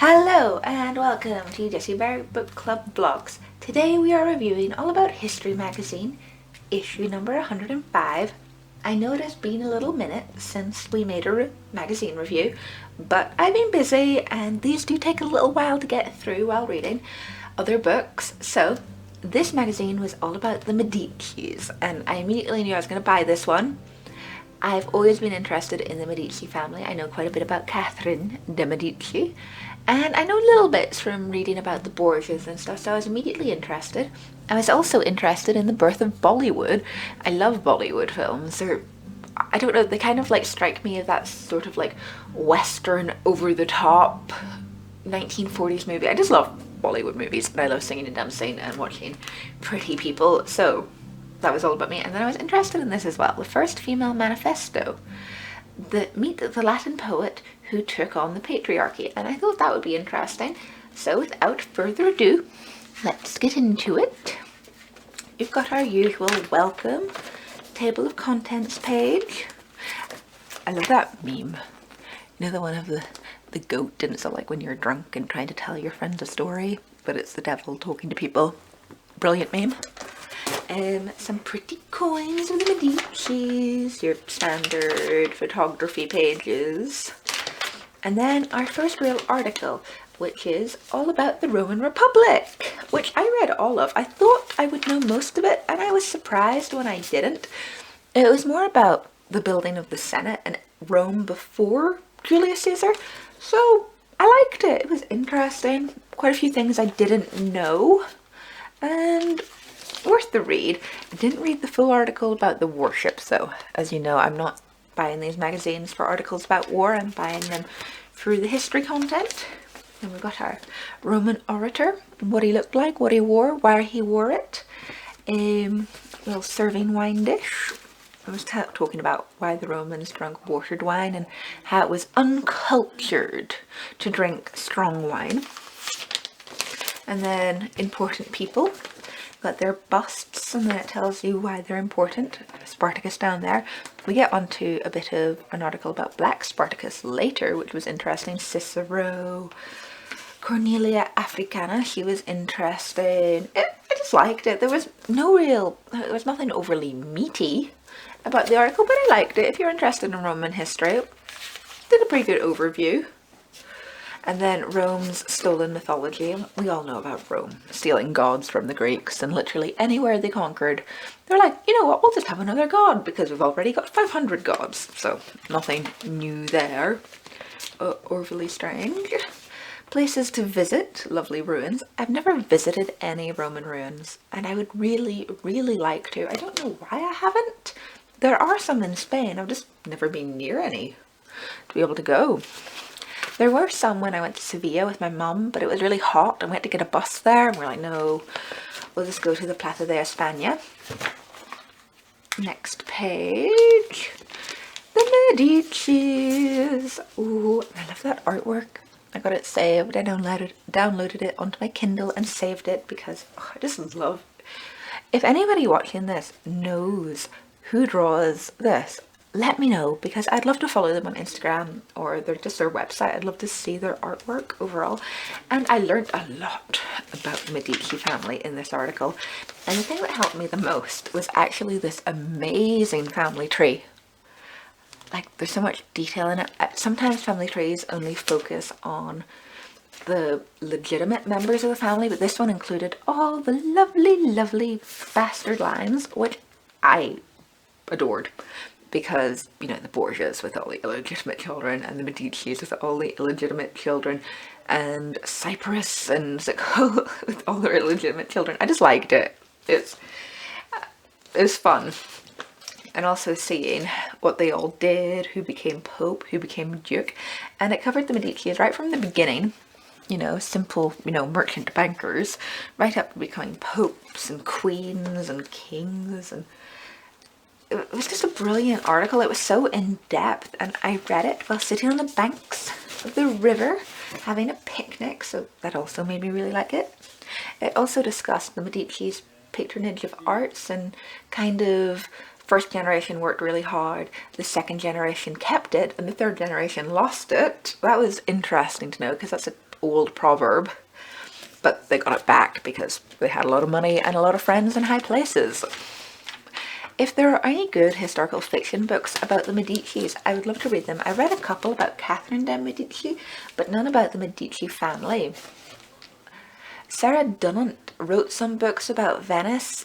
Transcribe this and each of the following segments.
Hello and welcome to Jessie Barry Book Club Vlogs. Today we are reviewing All About History magazine, issue number 105. I know it has been a little minute since we made a magazine review, but I've been busy and these do take a little while to get through while reading other books. So this magazine was all about the Medicis and I immediately knew I was going to buy this one. I've always been interested in the Medici family. I know quite a bit about Catherine de Medici, and I know little bits from reading about the Borgias and stuff, so I was immediately interested. I was also interested in the Birth of Bollywood. I love Bollywood films. I don't know, they kind of like strike me as that sort of like Western, over-the-top 1940s movie. I just love Bollywood movies, and I love singing and dancing and watching pretty people, so that was all about me. And then I was interested in this as well, the first female manifesto. Meet the Latin poet who took on the patriarchy, and I thought that would be interesting. So without further ado, let's get into it. You've got our usual welcome table of contents page. I love that meme. You know, the one of the goat, and it's all like when you're drunk and trying to tell your friends a story, but it's the devil talking to people. Brilliant meme. Some pretty coins of the Medicis, your standard photography pages. And then our first real article, which is all about the Roman Republic, which I read all of. I thought I would know most of it, and I was surprised when I didn't. It was more about the building of the Senate and Rome before Julius Caesar, so I liked it. It was interesting. Quite a few things I didn't know, and worth the read. I didn't read the full article about the warships though. As you know, I'm not buying these magazines for articles about war. I'm buying them through the history content. And we've got our Roman orator, what he looked like, what he wore, why he wore it. Little serving wine dish. I was talking about why the Romans drank watered wine and how it was uncultured to drink strong wine. And then important people. Got their busts, and then it tells you why they're important. Spartacus down there. We get onto a bit of an article about Black Spartacus later, which was interesting. Cicero, Cornelia Africana, she was interesting. I just liked it. There was nothing overly meaty about the article, but I liked it. If you're interested in Roman history, did a pretty good overview. And then Rome's stolen mythology. We all know about Rome stealing gods from the Greeks, and literally anywhere they conquered, they're like, you know what, we'll just have another god because we've already got 500 gods. So nothing new there. Overly strange. Places to visit, lovely ruins. I've never visited any Roman ruins, and I would really, really like to. I don't know why I haven't. There are some in Spain. I've just never been near any to be able to go. There were some when I went to Sevilla with my mum, but it was really hot and we had to get a bus there, and we're like, no, we'll just go to the Plaza de España. Next page. The Medicis. Ooh, I love that artwork. I got it saved. I downloaded it onto my Kindle and saved it because I just love. If anybody watching this knows who draws this, let me know, because I'd love to follow them on Instagram or their website. I'd love to see their artwork overall. And I learned a lot about the Medici family in this article. And the thing that helped me the most was actually this amazing family tree. Like, there's so much detail in it. Sometimes family trees only focus on the legitimate members of the family, but this one included all the lovely, lovely bastard lines, which I adored. Because, you know, the Borgias with all the illegitimate children, and the Medicis with all the illegitimate children, and Cyprus and Sicily with all their illegitimate children. I just liked it. It was fun. And also seeing what they all did, who became Pope, who became Duke. And it covered the Medicis right from the beginning, you know, simple, you know, merchant bankers, right up to becoming popes and queens and kings. And it was just a brilliant article. It was so in-depth, and I read it while sitting on the banks of the river having a picnic, so that also made me really like it. It also discussed the Medici's patronage of arts, and kind of first generation worked really hard, the second generation kept it, and the third generation lost it. That was interesting to know, because that's a old proverb, but they got it back because they had a lot of money and a lot of friends in high places. If there are any good historical fiction books about the Medicis, I would love to read them. I read a couple about Catherine de' Medici, but none about the Medici family. Sarah Dunant wrote some books about Venice,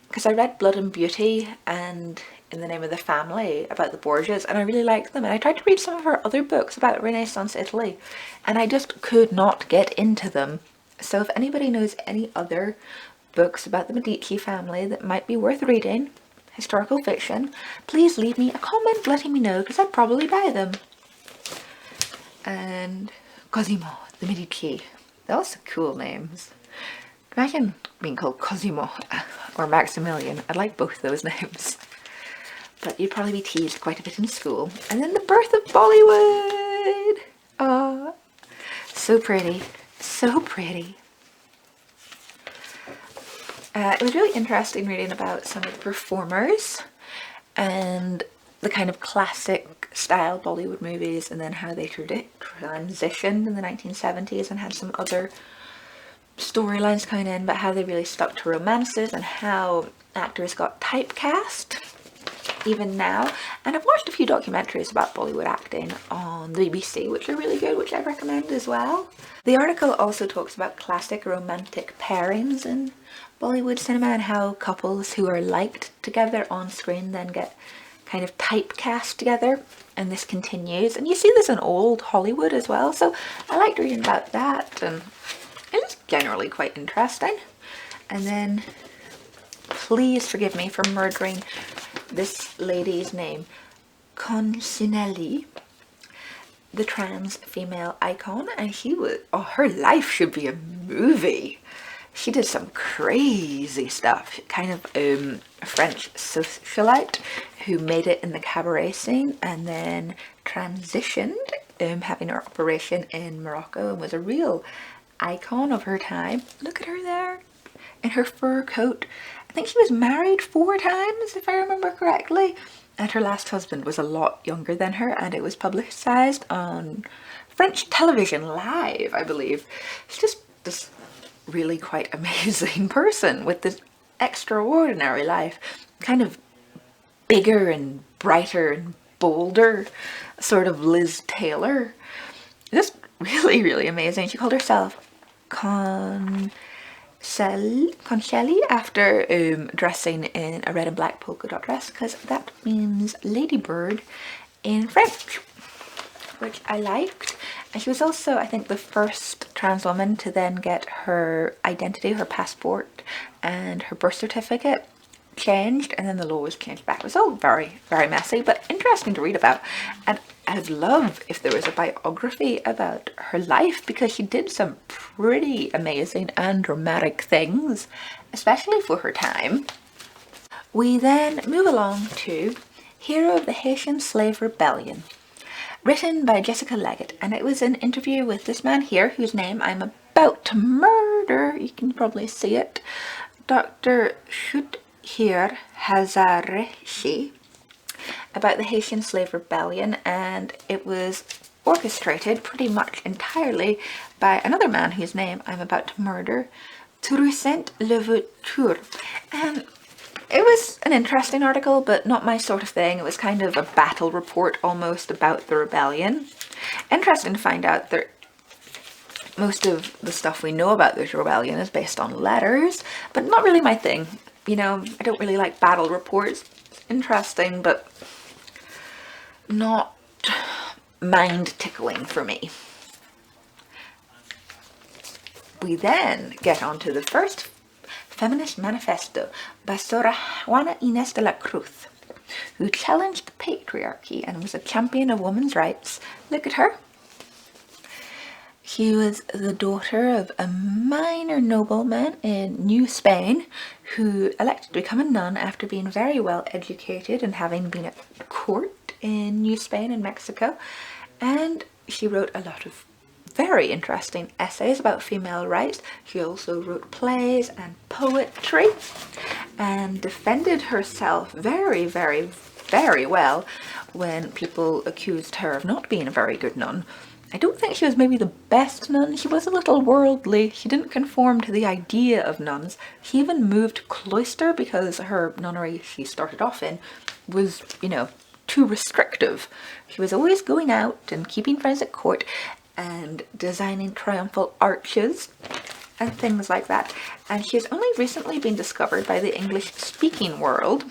because I read Blood and Beauty and In the Name of the Family about the Borgias, and I really liked them. And I tried to read some of her other books about Renaissance Italy, and I just could not get into them. So if anybody knows any other books about the Medici family that might be worth reading, historical fiction, please leave me a comment letting me know, because I'd probably buy them. And Cosimo the Medici. Those are cool names. Imagine being called Cosimo or Maximilian. I'd like both those names. But you'd probably be teased quite a bit in school. And then the Birth of Bollywood. Oh, so pretty. So pretty. It was really interesting reading about some of the performers and the kind of classic style Bollywood movies, and then how they transitioned in the 1970s and had some other storylines coming in, but how they really stuck to romances and how actors got typecast even now. And I've watched a few documentaries about Bollywood acting on the BBC, which are really good, which I recommend as well. The article also talks about classic romantic pairings in Bollywood cinema and how couples who are liked together on screen then get kind of typecast together, and this continues. And you see this in old Hollywood as well, so I liked reading about that, and it was generally quite interesting. And then, please forgive me for murdering this lady's name, Consinelli, the trans female icon, and she was, oh, her life should be a movie. She did some crazy stuff, kind of a French socialite who made it in the cabaret scene and then transitioned, having her operation in Morocco, and was a real icon of her time. Look at her there in her fur coat. I think she was married 4 times, if I remember correctly, and her last husband was a lot younger than her, and it was publicized on French television live, I believe. She's just this really quite amazing person with this extraordinary life, kind of bigger and brighter and bolder, sort of Liz Taylor. Just really, really amazing. She called herself Concelli after dressing in a red and black polka dot dress, because that means ladybird in French, which I liked. And she was also, I think, the first trans woman to then get her identity, her passport and her birth certificate changed, and then the law was changed back. It was all very, very messy, but interesting to read about. And I'd love if there was a biography about her life, because she did some pretty amazing and dramatic things, especially for her time. We then move along to Hero of the Haitian Slave Rebellion, written by Jessica Leggett, and it was an interview with this man here, whose name I'm about to murder. You can probably see it. Dr. Julius Caesar, about the Haitian Slave Rebellion, and it was orchestrated pretty much entirely by another man whose name I'm about to murder, Toussaint Louverture. And it was an interesting article, but not my sort of thing. It was kind of a battle report almost about the rebellion. Interesting to find out that most of the stuff we know about this rebellion is based on letters, but not really my thing. You know, I don't really like battle reports. It's interesting, but not mind-tickling for me. We then get on to the first feminist manifesto by Sora Juana Inés de la Cruz, who challenged the patriarchy and was a champion of women's rights. Look at her. She was the daughter of a minor nobleman in New Spain who elected to become a nun after being very well educated and having been at court in New Spain in Mexico. And she wrote a lot of very interesting essays about female rights. She also wrote plays and poetry and defended herself very, very, very well when people accused her of not being a very good nun. I don't think she was maybe the best nun. She was a little worldly. She didn't conform to the idea of nuns. She even moved cloister because her nunnery she started off in was, you know, too restrictive. She was always going out and keeping friends at court and designing triumphal arches and things like that. And she has only recently been discovered by the English-speaking world.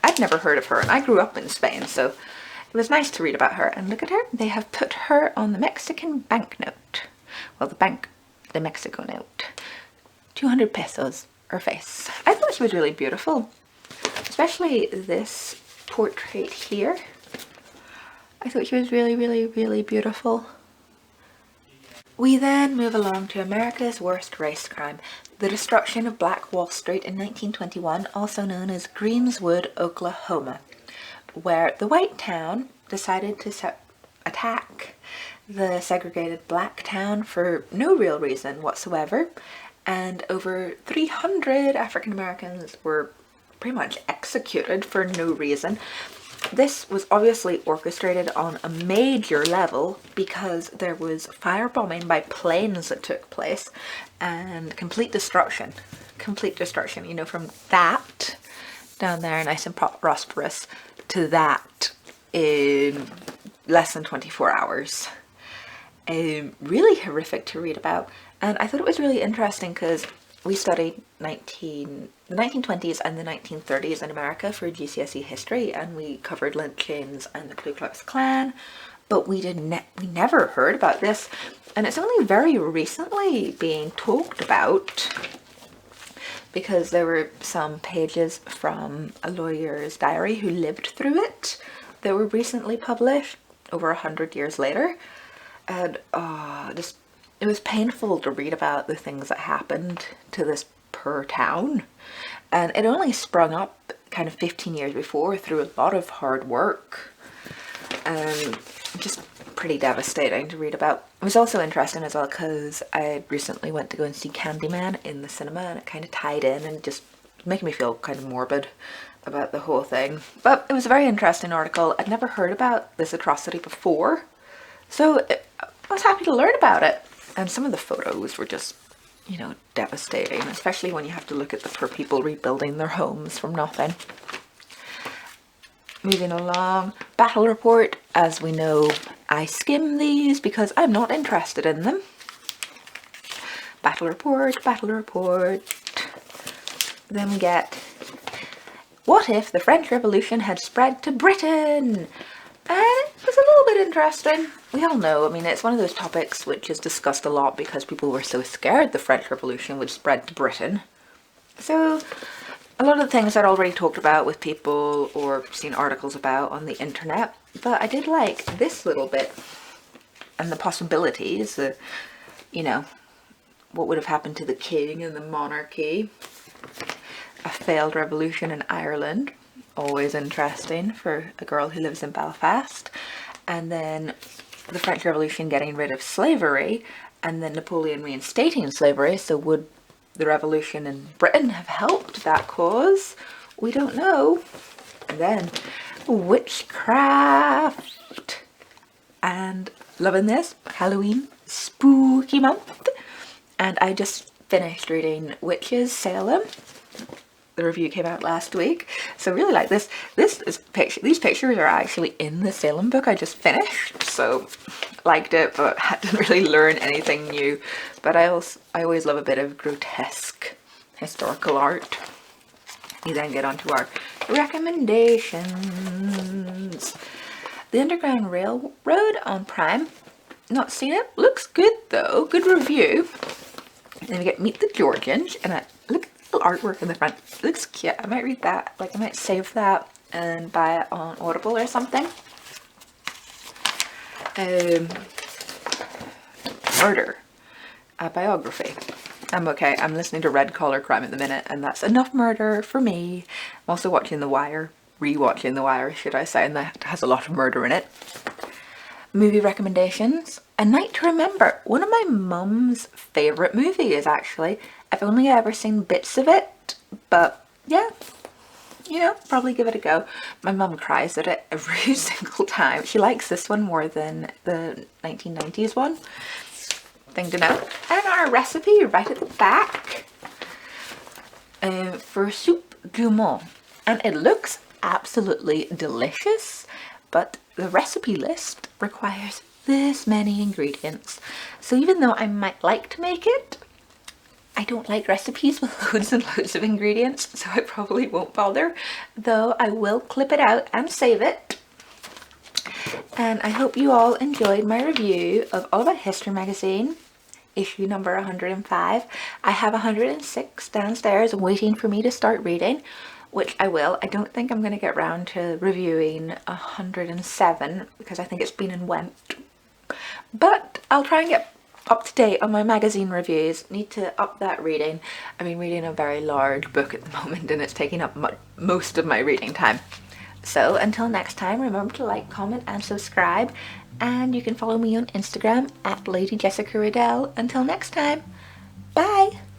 I'd never heard of her, and I grew up in Spain, so it was nice to read about her. And look at her, they have put her on the Mexican banknote. Well, the Mexico note. 200 pesos, her face. I thought she was really beautiful, especially this portrait here. I thought she was really, really, really beautiful. We then move along to America's worst race crime, the destruction of Black Wall Street in 1921, also known as Greenswood, Oklahoma, where the white town decided to attack the segregated black town for no real reason whatsoever, and over 300 African Americans were pretty much executed for no reason. This was obviously orchestrated on a major level because there was firebombing by planes that took place and complete destruction, you know, from that down there nice and prosperous to that in less than 24 hours. Really horrific to read about, and I thought it was really interesting because we studied the 1920s and the 1930s in America for GCSE history, and we covered lynchings and the Ku Klux Klan, but we never heard about this, and it's only very recently being talked about because there were some pages from a lawyer's diary who lived through it that were recently published over 100 years later, and it was painful to read about the things that happened to this poor town. And it only sprung up kind of 15 years before through a lot of hard work. And just pretty devastating to read about. It was also interesting as well because I recently went to go and see Candyman in the cinema, and it kind of tied in and just making me feel kind of morbid about the whole thing. But it was a very interesting article. I'd never heard about this atrocity before, so I was happy to learn about it. And some of the photos were just, you know, devastating, especially when you have to look at the poor people rebuilding their homes from nothing. Moving along, battle report. As we know, I skim these because I'm not interested in them. Battle report, battle report. Then we get, what if the French Revolution had spread to Britain? And it was a little bit interesting. We all know, I mean, it's one of those topics which is discussed a lot because people were so scared the French Revolution would spread to Britain. So a lot of the things I'd already talked about with people or seen articles about on the internet, but I did like this little bit and the possibilities, you know, what would have happened to the king and the monarchy, a failed revolution in Ireland. Always interesting for a girl who lives in Belfast. And then the French Revolution getting rid of slavery, and then Napoleon reinstating slavery. So would the revolution in Britain have helped that cause? We don't know. And then witchcraft, and loving this, Halloween, spooky month. And I just finished reading Witches Salem. The review came out last week, so really like this. These pictures are actually in the Salem book I just finished, so liked it, but I didn't really learn anything new. But I always love a bit of grotesque historical art. We then get on to our recommendations. The Underground Railroad on Prime. Not seen it. Looks good though. Good review. Then we get Meet the Georgians, and look at the artwork in the front. It looks cute. I might read that. Like, I might save that and buy it on Audible or something. Murder. A biography. I'm okay. I'm listening to Red Collar Crime at the minute, and that's enough murder for me. I'm also watching The Wire. Rewatching The Wire, should I say, and that has a lot of murder in it. Movie recommendations. A Night to Remember. One of my mum's favourite movies, actually. I've only ever seen bits of it, but yeah, you know, probably give it a go. My mum cries at it every single time. She likes this one more than the 1990s one. Thing to know. And our recipe right at the back for soup du monde. And it looks absolutely delicious, but the recipe list requires this many ingredients. So even though I might like to make it, I don't like recipes with loads and loads of ingredients, so I probably won't bother, though I will clip it out and save it. And I hope you all enjoyed my review of All About History magazine, issue number 105. I have 106 downstairs waiting for me to start reading, which I will. I don't think I'm going to get round to reviewing 107 because I think it's been and went. But I'll try and get up to date on my magazine reviews. Need to up that reading. I've been reading a very large book at the moment and it's taking up most of my reading time. So until next time, remember to like, comment and subscribe, and you can follow me on Instagram at Lady Jessica Riddell. Until next time, bye!